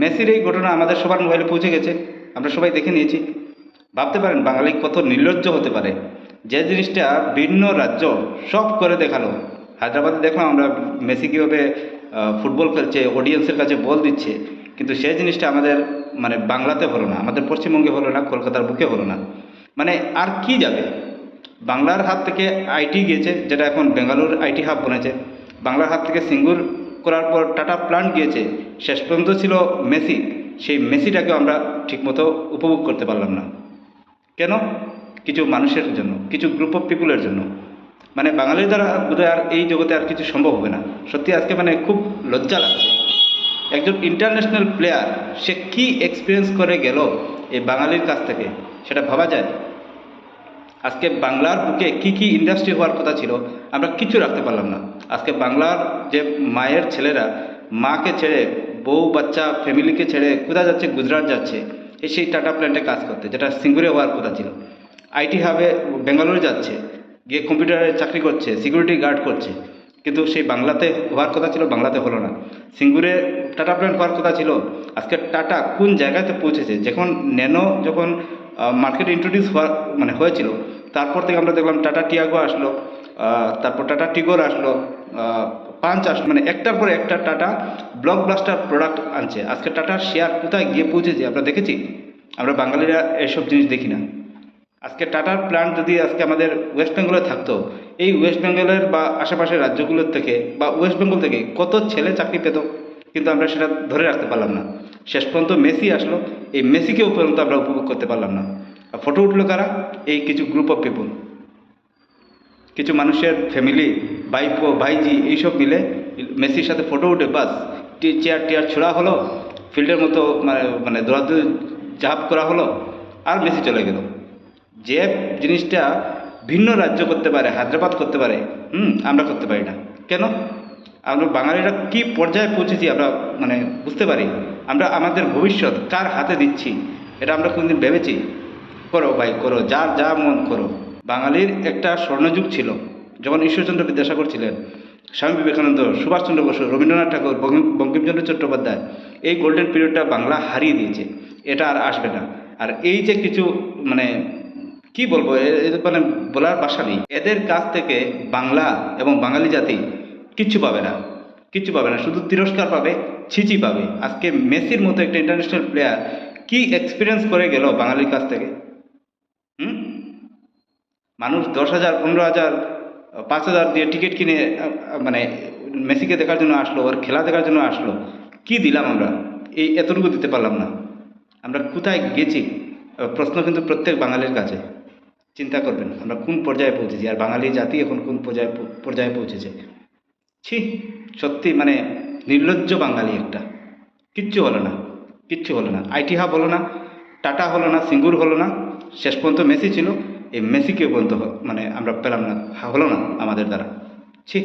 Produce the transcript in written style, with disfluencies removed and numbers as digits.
মেসির এই ঘটনা আমাদের সবার মোবাইলে পৌঁছে গেছে, আমরা সবাই দেখে নিয়েছি। ভাবতে পারেন বাঙালি কত নির্লজ্জ হতে পারে, যে জিনিসটা ভিন্ন রাজ্য সব করে দেখালো। হায়দ্রাবাদে দেখলাম আমরা মেসি কীভাবে ফুটবল খেলছে, অডিয়েন্সের কাছে বল দিচ্ছে, কিন্তু সেই জিনিসটা আমাদের মানে বাংলাতে হলো না, আমাদের পশ্চিমবঙ্গে হলো না, কলকাতার বুকে হলো না। মানে আর কি যাবে? বাংলার হাত থেকে আইটি গিয়েছে, যেটা এখন বেঙ্গালুরু আইটি হাব বনেছে। বাংলার হাত থেকে সিঙ্গুর করার পর টাটা প্লান্ট গিয়েছে, শেষ পর্যন্ত ছিল মেসি। সেই মেসিটাকে আমরা ঠিকমতো উপভোগ করতে পারলাম না। কেন? কিছু মানুষের জন্য, কিছু গ্রুপ অফ পিপুলের জন্য। মানে বাঙালির দ্বারা বোধহয় আর এই জগতে আর কিছু সম্ভব হবে না। সত্যি আজকে মানে খুব লজ্জা লাগছে। একজন ইন্টারন্যাশনাল প্লেয়ার, সে কী এক্সপিরিয়েন্স করে গেল এই বাঙালির কাছ থেকে, সেটা ভাবা যায়? আজকে বাংলার বুকে কি কি ইন্ডাস্ট্রি হওয়ার কথা ছিল, আমরা কিছু রাখতে পারলাম না। আজকে বাংলার যে মায়ের ছেলেরা মাকে ছেড়ে, বউ বাচ্চা ফ্যামিলিকে ছেড়ে কোথায় যাচ্ছে? গুজরাট যাচ্ছে এই সেই টাটা প্ল্যান্টে কাজ করতে, যেটা সিঙ্গুরে হওয়ার কথা ছিল। আইটি হাবে বেঙ্গালুরু যাচ্ছে, গিয়ে কম্পিউটারে চাকরি করছে, সিকিউরিটি গার্ড করছে। কিন্তু সেই বাংলাতে হওয়ার কথা ছিল, বাংলাতে হলো না। সিঙ্গুরে টাটা প্ল্যান্ট হওয়ার কথা ছিল। আজকে টাটা কোন জায়গাতে পৌঁছেছে! যখন ন্যানো যখন মার্কেটে ইন্ট্রোডিউস হওয়া মানে হয়েছিল, তারপর থেকে আমরা দেখলাম টাটা টিয়াগো আসলো, তারপর টাটা টিগোর আসলো, পাঞ্চ আসলো, মানে একটার পর একটা টাটা ব্লকবাস্টার প্রোডাক্ট আনছে। আজকে টাটার শেয়ার কোথায় গিয়ে পৌঁছেছে আমরা দেখেছি? আমরা বাঙালিরা এসব জিনিস দেখি না। আজকে টাটার প্ল্যান্ট যদি আজকে আমাদের ওয়েস্ট বেঙ্গলে থাকতো, এই ওয়েস্ট বেঙ্গলের বা আশেপাশের রাজ্যগুলোর থেকে বা ওয়েস্ট বেঙ্গল থেকে কত ছেলে চাকরি পেত, কিন্তু আমরা সেটা ধরে রাখতে পারলাম না। শেষ পর্যন্ত মেসি আসলো, এই মেসিকেও পর্যন্ত আমরা উপভোগ করতে পারলাম না। আর ফটো উঠলো কারা? এই কিছু গ্রুপ অফ পিপুল, কিছু মানুষের ফ্যামিলি, ভাইপো ভাইজি এইসব মিলে মেসির সাথে ফটো উঠে বাস চেয়ার টেয়ার ছোড়া হলো, ফিল্ডের মতো মানে মানে দৌড়াদৌড়ি ঝাঁপ করা হলো, আর মেসি চলে গেল। যে জিনিসটা ভিন্ন রাজ্য করতে পারে, হায়দ্রাবাদ করতে পারে, আমরা করতে পারি না। কেন? আমরা বাঙালিরা কি পর্যায়ে পৌঁছেছি আমরা মানে বুঝতে পারি। আমরা আমাদের ভবিষ্যৎ কার হাতে দিচ্ছি, এটা আমরা কোনদিন ভেবেছি? করো ভাই করো, যার যা মন করো। বাঙালির একটা স্বর্ণযুগ ছিল, যখন ঈশ্বরচন্দ্র বিদ্যাসাগর ছিলেন, স্বামী বিবেকানন্দ, সুভাষচন্দ্র বসু, রবীন্দ্রনাথ ঠাকুর, বঙ্কিমচন্দ্র চট্টোপাধ্যায়, এই গোল্ডেন পিরিয়ডটা বাংলা হারিয়ে দিয়েছে। এটা আর আসবে না। আর এই যে কিছু মানে কি বলবো, এদের মানে বলার ভাষা নেই। এদের কাছ থেকে বাংলা এবং বাঙালি জাতি কিচ্ছু পাবে না, কিচ্ছু পাবে না, শুধু তিরস্কার পাবে, ছিচি পাবে। আজকে মেসির মতো একটা ইন্টারন্যাশনাল প্লেয়ার কি এক্সপিরিয়েন্স করে গেল বাঙালির কাছ থেকে? হুম মানুষ 10,000, 15,000, 5,000 দিয়ে টিকিট কিনে মানে মেসিকে দেখার জন্য আসলো, ওর খেলা দেখার জন্য আসলো। কি দিলাম আমরা? এই এতটুকু দিতে পারলাম না। আমরা কোথায় গেছি? প্রশ্ন কিন্তু প্রত্যেক বাঙালির কাছে। চিন্তা করবেন আমরা কোন পর্যায়ে পৌঁছেছি, আর বাঙালি জাতি এখন কোন পর্যায়ে পৌঁছেছে। ছি, সত্যি মানে নির্লজ্জ বাঙালি একটা। কিচ্ছু হলো না, কিচ্ছু হলো না। আইটি হাব হলো না, টাটা হলো না, সিঙ্গুর হলো না। শেষ পর্যন্ত মেসি ছিল, এই মেসিকে পর্যন্ত মানে আমরা পেলাম না, হলো না আমাদের দ্বারা। ছি।